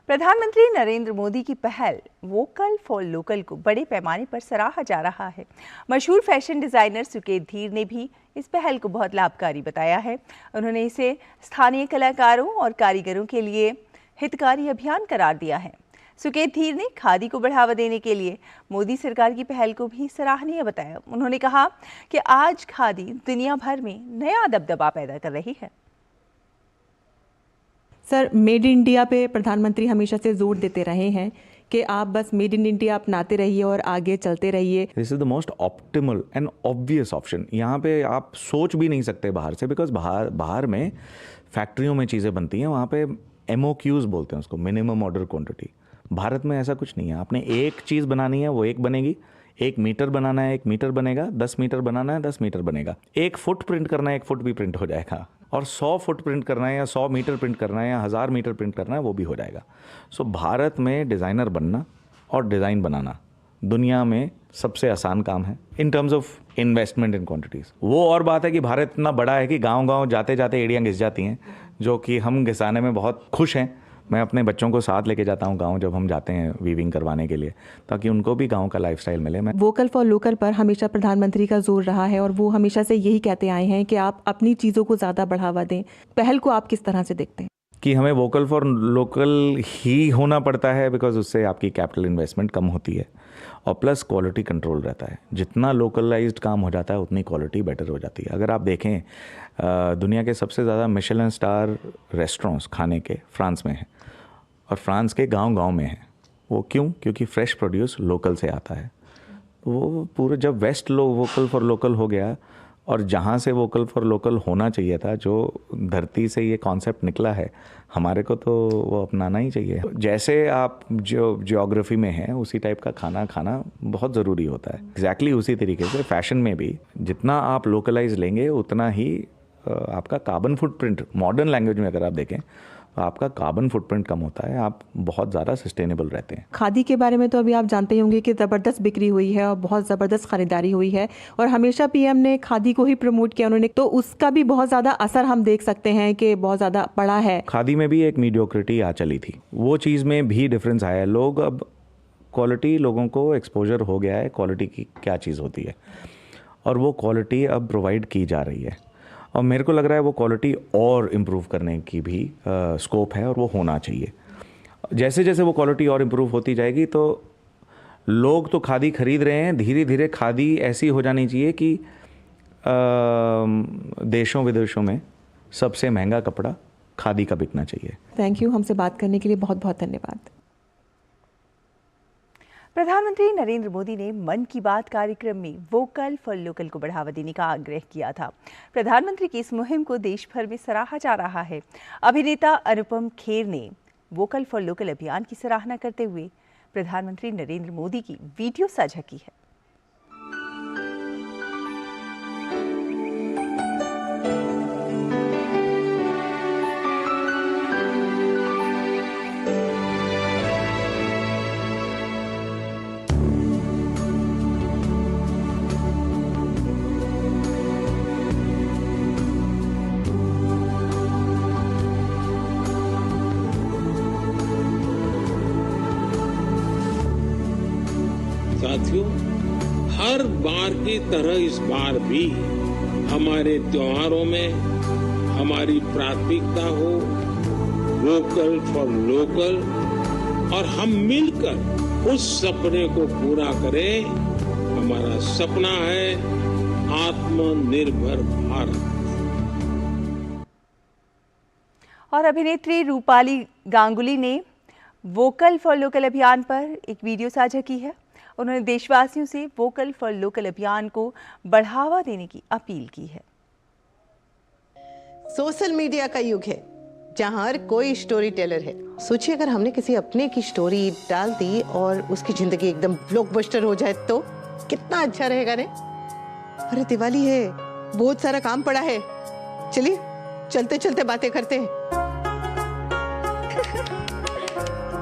प्रधानमंत्री नरेंद्र मोदी की पहल वोकल फॉर लोकल को बड़े पैमाने पर सराहा जा रहा है। मशहूर फैशन डिजाइनर सुकेत धीर ने भी इस पहल को बहुत लाभकारी बताया है। उन्होंने इसे स्थानीय कलाकारों और कारीगरों के लिए हितकारी अभियान करार दिया है। सुकेत धीर ने खादी को बढ़ावा देने के लिए मोदी सरकार की पहल को भी सराहनीय बताया। उन्होंने कहा कि आज खादी दुनिया भर में नया दबदबा पैदा कर रही है। सर, मेड इन इंडिया पे प्रधानमंत्री हमेशा से जोर देते रहे हैं कि आप बस मेड इन इंडिया अपनाते रहिए और आगे चलते रहिए। This is the most optimal and obvious option. यहाँ पे आप सोच भी नहीं सकते बाहर से, बिकॉज बाहर में फैक्ट्रियों में चीज़ें बनती हैं, वहाँ पे MOQs बोलते हैं उसको, मिनिमम ऑर्डर क्वांटिटी। भारत में ऐसा कुछ नहीं है। आपने एक चीज़ बनानी है वो एक बनेगी, 1 मीटर बनाना है 1 मीटर बनेगा, 10 मीटर बनाना है 10 मीटर बनेगा, 1 फुट प्रिंट करना है 1 फुट भी प्रिंट हो जाएगा, और 100 फुट प्रिंट करना है या 100 मीटर प्रिंट करना है या 1000 मीटर प्रिंट करना है वो भी हो जाएगा। सो भारत में डिज़ाइनर बनना और डिज़ाइन बनाना दुनिया में सबसे आसान काम है in terms of investment in quantities. वो और बात है कि भारत इतना बड़ा है कि गांव-गांव जाते जाते एड़ियाँ घिस जाती हैं, जो कि हम घिसाने में बहुत खुश हैं। मैं अपने बच्चों को साथ लेके जाता हूँ गांव जब हम जाते हैं वीविंग करवाने के लिए, ताकि उनको भी गांव का लाइफस्टाइल मिले। मैं वोकल फॉर लोकल पर हमेशा प्रधानमंत्री का जोर रहा है और वो हमेशा से यही कहते आए हैं कि आप अपनी चीज़ों को ज़्यादा बढ़ावा दें। पहल को आप किस तरह से देखते हैं? कि हमें वोकल फॉर लोकल ही होना पड़ता है, बिकॉज उससे आपकी कैपिटल इन्वेस्टमेंट कम होती है और प्लस क्वालिटी कंट्रोल रहता है। जितना लोकलाइज्ड काम हो जाता है उतनी क्वालिटी बेटर हो जाती है। अगर आप देखें दुनिया के सबसे ज़्यादा मिशेलिन स्टार रेस्टोरेंट्स खाने के फ्रांस में हैं, और फ्रांस के गांव-गांव में है। वो क्यों? क्योंकि फ्रेश प्रोड्यूस लोकल से आता है। वो पूरे जब वेस्ट वोकल फॉर लोकल हो गया और जहाँ से वोकल फॉर लोकल होना चाहिए था, जो धरती से ये कॉन्सेप्ट निकला है, हमारे को तो वो अपनाना ही चाहिए। जैसे आप जो ज्योग्राफी में हैं उसी टाइप का खाना खाना बहुत ज़रूरी होता है। एग्जैक्टली उसी तरीके से फैशन में भी जितना आप लोकलाइज लेंगे उतना ही आपका कार्बन फुटप्रिंट, मॉडर्न लैंग्वेज में अगर आप देखें, आपका कार्बन फुटप्रिंट कम होता है, आप बहुत ज़्यादा सस्टेनेबल रहते हैं। खादी के बारे में तो अभी आप जानते ही होंगे कि ज़बरदस्त बिक्री हुई है और बहुत ज़बरदस्त खरीदारी हुई है, और हमेशा PM ने खादी को ही प्रमोट किया उन्होंने, तो उसका भी बहुत ज़्यादा असर हम देख सकते हैं कि बहुत ज़्यादा पड़ा है। खादी में भी एक मीडियोक्रिटी आ चली थी, वो चीज़ में भी डिफरेंस आया है। लोग अब क्वालिटी, लोगों को एक्सपोजर हो गया है क्वालिटी की क्या चीज़ होती है, और वो क्वालिटी अब प्रोवाइड की जा रही है। और मेरे को लग रहा है वो क्वालिटी और इम्प्रूव करने की भी स्कोप है, और वो होना चाहिए। जैसे जैसे वो क्वालिटी और इम्प्रूव होती जाएगी तो लोग तो खादी खरीद रहे हैं, धीरे धीरे खादी ऐसी हो जानी चाहिए कि देशों विदेशों में सबसे महंगा कपड़ा खादी का बिकना चाहिए। थैंक यू, हमसे बात करने के लिए बहुत बहुत धन्यवाद। प्रधानमंत्री नरेंद्र मोदी ने मन की बात कार्यक्रम में वोकल फॉर लोकल को बढ़ावा देने का आग्रह किया था। प्रधानमंत्री की इस मुहिम को देश भर में सराहा जा रहा है। अभिनेता अनुपम खेर ने वोकल फॉर लोकल अभियान की सराहना करते हुए प्रधानमंत्री नरेंद्र मोदी की वीडियो साझा की है। साथियों, हर बार की तरह इस बार भी हमारे त्योहारों में हमारी प्राथमिकता हो वोकल फॉर लोकल, और हम मिलकर उस सपने को पूरा करें। हमारा सपना है आत्मनिर्भर भारत। और अभिनेत्री रूपाली गांगुली ने वोकल फॉर लोकल अभियान पर एक वीडियो साझा की है। उन्होंने देशवासियों से वोकल फॉर लोकल अभियान को बढ़ावा देने की अपील की है। सोशल मीडिया का युग है जहां हर कोई स्टोरी टेलर है। सोचिए अगर हमने किसी अपने की स्टोरी डाल दी और उसकी जिंदगी एकदम ब्लॉकबस्टर हो जाए तो कितना अच्छा रहेगा ने। अरे दिवाली है, बहुत सारा काम पड़ा है, चलिए चलते चलते बातें करते हैं।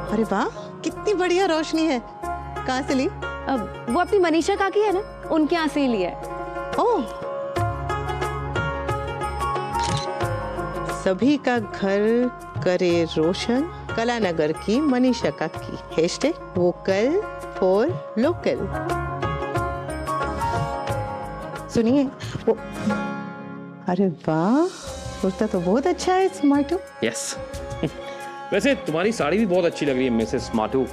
अरे वाह, कितनी बढ़िया रोशनी है। कहाँ से ली? अब वो अपनी मनीषा काकी है ना, उनके यहाँ से ही लिया है। ओह, सभी का घर करे रोशन, कलानगर की मनीषा काकी। Hashtag vocal for local. सुनिए वो, अरे वाह, कुर्ता तो बहुत अच्छा है स्मार्टू। यस वैसे तुम्हारी साड़ी भी बहुत अच्छी लग रही है मिसेस स्मार्टू,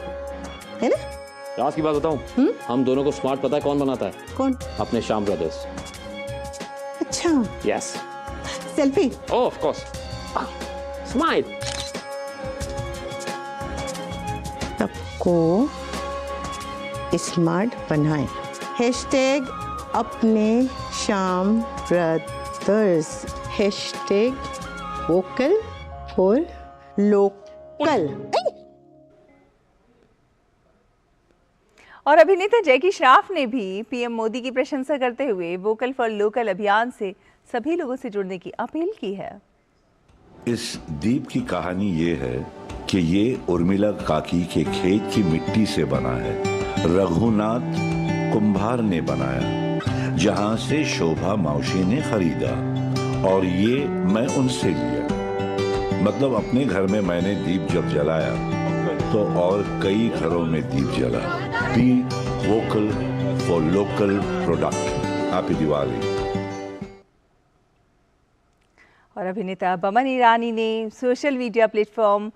है ना? राज की बात बताऊं, हम दोनों को स्मार्ट पता है कौन बनाता है? कौन? अपने श्याम ब्रदर्स। अच्छा, yes. Selfie. Oh of course. Smile. सबको स्मार्ट बनाए। हैशटैग अपने Shyam brothers. Hashtag vocal for local. और अभिनेता जैकी श्रॉफ ने भी पीएम मोदी की प्रशंसा करते हुए वोकल फॉर लोकल अभियान से सभी लोगों से जुड़ने की अपील की है। इस दीप की कहानी ये है कि ये उर्मिला काकी के खेत की मिट्टी से बना है। रघुनाथ कुंभार ने बनाया, जहां से शोभा मौसी ने खरीदा और ये मैं उनसे लिया। मतलब अपने घर में मैंने दीप जब जलाया तो और कई घरों में दीप जला। Be vocal for local product. Happy Diwali. और अभिनेता बमन ईरानी ने सोशल मीडिया प्लेटफॉर्म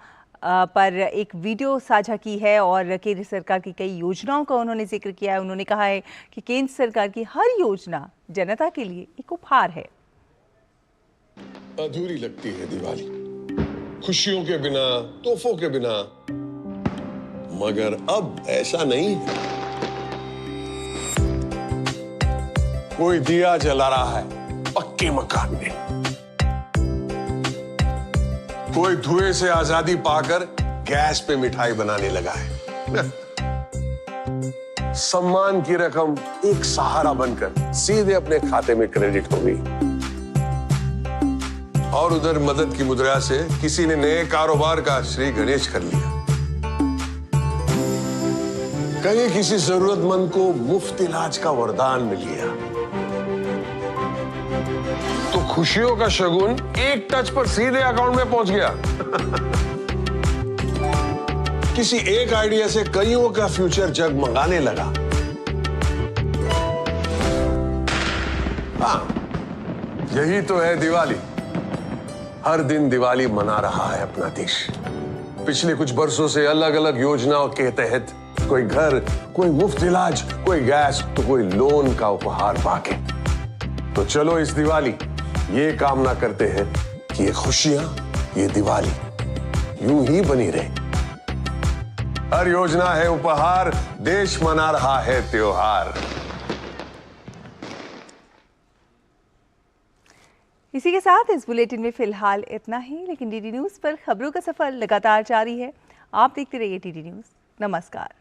पर एक वीडियो साझा की है और केंद्र सरकार की कई योजनाओं का उन्होंने जिक्र किया है। उन्होंने कहा है कि केंद्र सरकार की हर योजना जनता के लिए एक उपहार है। अधूरी लगती है दिवाली, खुशियों के बिना, तोहफों के बिना। मगर अब ऐसा नहीं है। कोई दिया जला रहा है पक्के मकान में, कोई धुएं से आजादी पाकर गैस पे मिठाई बनाने लगा है। सम्मान की रकम एक सहारा बनकर सीधे अपने खाते में क्रेडिट हो गई। और उधर मदद की मुद्रा से किसी ने नए कारोबार का श्री गणेश कर लिया। कहीं किसी जरूरतमंद को मुफ्त इलाज का वरदान मिल गया। तो खुशियों का शगुन एक टच पर सीधे अकाउंट में पहुंच गया। किसी एक आइडिया से कईयों का फ्यूचर जगमगाने लगा। हाँ, यही तो है दिवाली। हर दिन दिवाली मना रहा है अपना देश। पिछले कुछ बरसों से अलग अलग योजनाओं के तहत कोई घर, कोई मुफ्त इलाज, कोई गैस तो कोई लोन का उपहार पाके। तो चलो इस दिवाली ये कामना करते हैं कि ये खुशियां, ये दिवाली यूं ही बनी रहे। हर योजना है उपहार, देश मना रहा है त्योहार। इसी के साथ इस बुलेटिन में फिलहाल इतना ही, लेकिन डीडी न्यूज़ पर खबरों का सफर लगातार जारी है। आप देखते रहिए डीडी न्यूज़। नमस्कार।